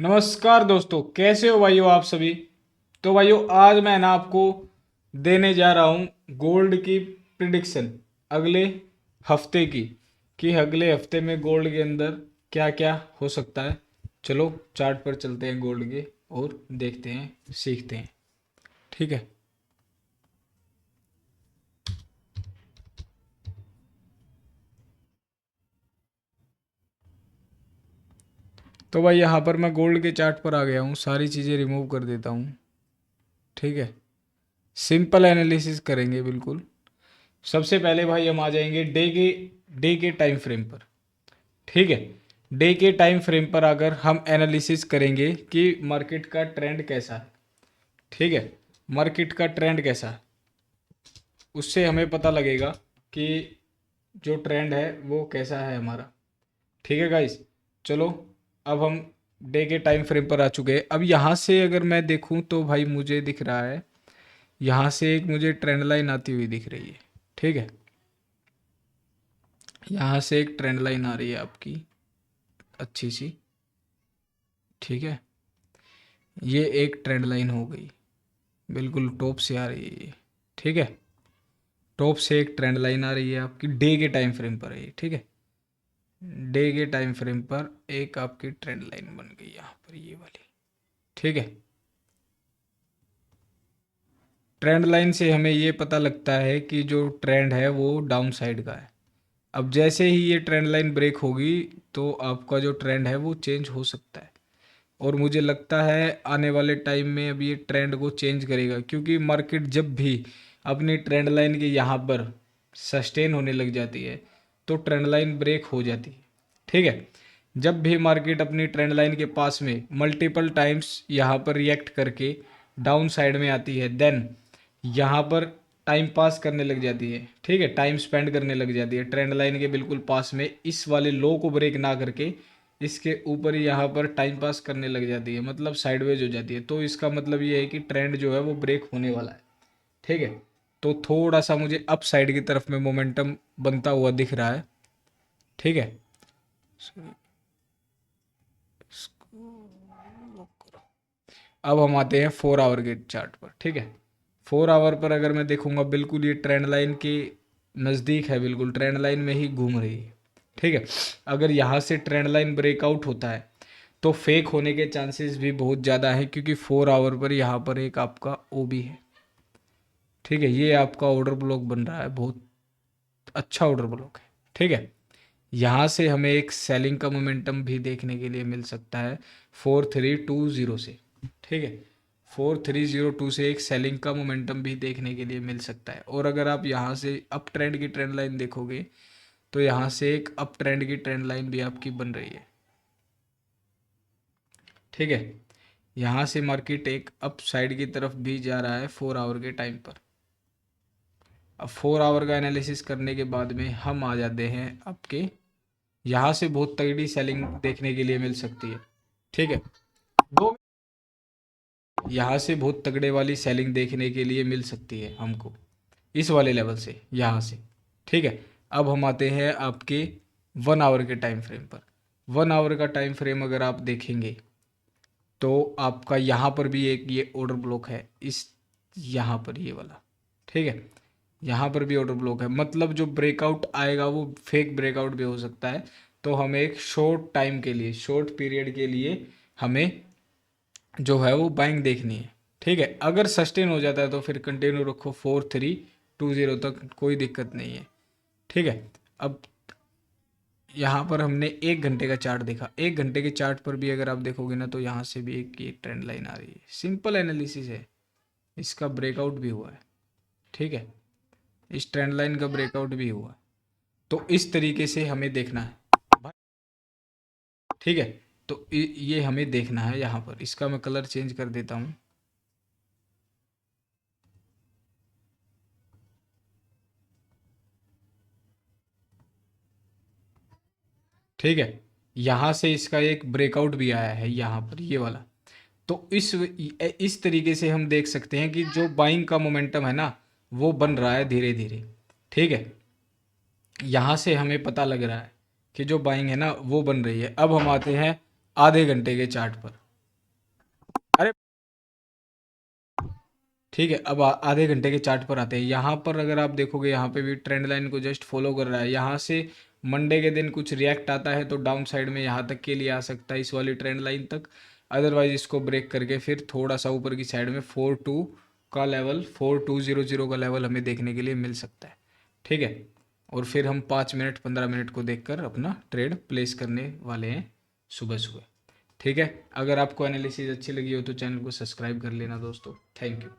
नमस्कार दोस्तों, कैसे हो भाइयों आप सभी। तो भाइयों आज मैं ना आपको देने जा रहा हूँ गोल्ड की प्रिडिक्शन अगले हफ्ते की, कि अगले हफ्ते में गोल्ड के अंदर क्या क्या हो सकता है। चलो चार्ट पर चलते हैं गोल्ड के और देखते हैं, सीखते हैं। ठीक है। तो भाई यहाँ पर मैं गोल्ड के चार्ट पर आ गया हूँ, सारी चीज़ें रिमूव कर देता हूँ। ठीक है। सिंपल एनालिसिस करेंगे बिल्कुल। सबसे पहले भाई हम आ जाएंगे डे के टाइम फ्रेम पर। ठीक है। डे के टाइम फ्रेम पर अगर हम एनालिसिस करेंगे कि मार्केट का ट्रेंड कैसा है। ठीक है। मार्केट का ट्रेंड कैसा है, उससे हमें पता लगेगा कि जो ट्रेंड है वो कैसा है हमारा। ठीक है गाइस। चलो अब हम डे के टाइम फ्रेम पर आ चुके हैं। अब यहाँ से अगर मैं देखूँ तो भाई मुझे दिख रहा है, यहाँ से एक मुझे ट्रेंड लाइन आती हुई दिख रही है। ठीक है। यहाँ से एक ट्रेंड लाइन आ रही है आपकी, अच्छी सी। ठीक है। ये एक ट्रेंड लाइन हो गई, बिल्कुल टॉप से आ रही है ये। ठीक है। टॉप से एक ट्रेंड लाइन आ रही है आपकी, डे के टाइम फ्रेम पर है ये। ठीक है। डे के टाइम फ्रेम पर एक आपकी ट्रेंड लाइन बन गई यहाँ पर, ये वाली। ठीक है। ट्रेंड लाइन से हमें ये पता लगता है कि जो ट्रेंड है वो डाउन साइड का है। अब जैसे ही ये ट्रेंड लाइन ब्रेक होगी तो आपका जो ट्रेंड है वो चेंज हो सकता है। और मुझे लगता है आने वाले टाइम में अब ये ट्रेंड को चेंज करेगा, क्योंकि मार्केट जब भी अपनी ट्रेंड लाइन के यहाँ पर सस्टेन होने लग जाती है तो ट्रेंड लाइन ब्रेक हो जाती है। ठीक है। जब भी मार्केट अपनी ट्रेंड लाइन के पास में मल्टीपल टाइम्स यहाँ पर रिएक्ट करके डाउन साइड में आती है, देन यहाँ पर टाइम पास करने लग जाती है। ठीक है। टाइम स्पेंड करने लग जाती है ट्रेंड लाइन के बिल्कुल पास में, इस वाले लो को ब्रेक ना करके इसके ऊपर ही यहाँ पर टाइम पास करने लग जाती है, मतलब साइडवेज हो जाती है। तो इसका मतलब ये है कि ट्रेंड जो है वो ब्रेक होने वाला है। ठीक है। तो थोड़ा सा मुझे अप साइड की तरफ में मोमेंटम बनता हुआ दिख रहा है। ठीक है। अब हम आते हैं 4 आवर के चार्ट पर। ठीक है। 4 आवर पर अगर मैं देखूंगा, बिल्कुल ये ट्रेंड लाइन के नज़दीक है, बिल्कुल ट्रेंड लाइन में ही घूम रही है। ठीक है। अगर यहाँ से ट्रेंड लाइन ब्रेकआउट होता है तो फेक होने के चांसेस भी बहुत ज़्यादा है, क्योंकि 4 आवर पर यहाँ पर एक आपका ओ बी है। ठीक है। ये आपका ऑर्डर ब्लॉक बन रहा है, बहुत अच्छा ऑर्डर ब्लॉक है। ठीक है। यहाँ से हमें एक सेलिंग का मोमेंटम भी देखने के लिए मिल सकता है 4320 से। ठीक है। 4302 से एक सेलिंग का मोमेंटम भी देखने के लिए मिल सकता है। और अगर आप यहाँ से अप ट्रेंड की ट्रेंड लाइन देखोगे तो यहाँ से एक अप ट्रेंड की ट्रेंड लाइन भी आपकी बन रही है। ठीक है। यहाँ से मार्केट एक अप साइड की तरफ भी जा रहा है 4 आवर के टाइम पर। अब 4 आवर का एनालिसिस करने के बाद में हम आ जाते हैं आपके, यहाँ से बहुत तगड़ी सेलिंग देखने के लिए मिल सकती है। ठीक है। दो, यहाँ से बहुत तगड़े वाली सेलिंग देखने के लिए मिल सकती है हमको, इस वाले लेवल से, यहाँ से। ठीक है। अब हम आते हैं आपके 1 आवर के टाइम फ्रेम पर। 1 आवर का टाइम फ्रेम अगर आप देखेंगे तो आपका यहाँ पर भी एक ये ऑर्डर ब्लॉक है, इस यहाँ पर ये वाला। ठीक है। यहाँ पर भी ऑर्डर ब्लॉक है, मतलब जो ब्रेकआउट आएगा वो फेक ब्रेकआउट भी हो सकता है। तो हमें एक शॉर्ट टाइम के लिए, शॉर्ट पीरियड के लिए हमें जो है वो बाइंग देखनी है। ठीक है। अगर सस्टेन हो जाता है तो फिर कंटिन्यू रखो 4320 तक, कोई दिक्कत नहीं है। ठीक है। अब यहाँ पर हमने 1 घंटे का चार्ट देखा, 1 घंटे के चार्ट पर भी अगर आप देखोगे ना तो यहाँ से भी एक ये ट्रेंड लाइन आ रही है। सिंपल एनालिसिस है, इसका ब्रेकआउट भी हुआ है। ठीक है। इस ट्रेंड लाइन का ब्रेकआउट भी हुआ है। तो इस तरीके से हमें देखना है। ठीक है। तो ये हमें देखना है। यहाँ पर इसका मैं कलर चेंज कर देता हूँ। ठीक है। यहाँ से इसका एक ब्रेकआउट भी आया है यहाँ पर, ये वाला। तो इस तरीके से हम देख सकते हैं कि जो बाइंग का मोमेंटम है ना वो बन रहा है धीरे धीरे। ठीक है। यहाँ से हमें पता लग रहा है कि जो बाइंग है ना वो बन रही है। अब हम आते हैं आधे घंटे के चार्ट पर। ठीक है, अब आधे घंटे के चार्ट पर आते हैं। यहाँ पर अगर आप देखोगे, यहाँ पे भी ट्रेंड लाइन को जस्ट फॉलो कर रहा है। यहाँ से मंडे के दिन कुछ रिएक्ट आता है तो डाउन साइड में यहाँ तक के लिए आ सकता है, इस वाली ट्रेंड लाइन तक। अदरवाइज इसको ब्रेक करके फिर थोड़ा सा ऊपर की साइड में 42 का लेवल, 4200 का लेवल हमें देखने के लिए मिल सकता है। ठीक है, और फिर हम 5 मिनट 15 मिनट को देखकर अपना ट्रेड प्लेस करने वाले हैं सुबह सुबह। ठीक है, अगर आपको एनालिसिस अच्छी लगी हो तो चैनल को सब्सक्राइब कर लेना दोस्तों। Thank you.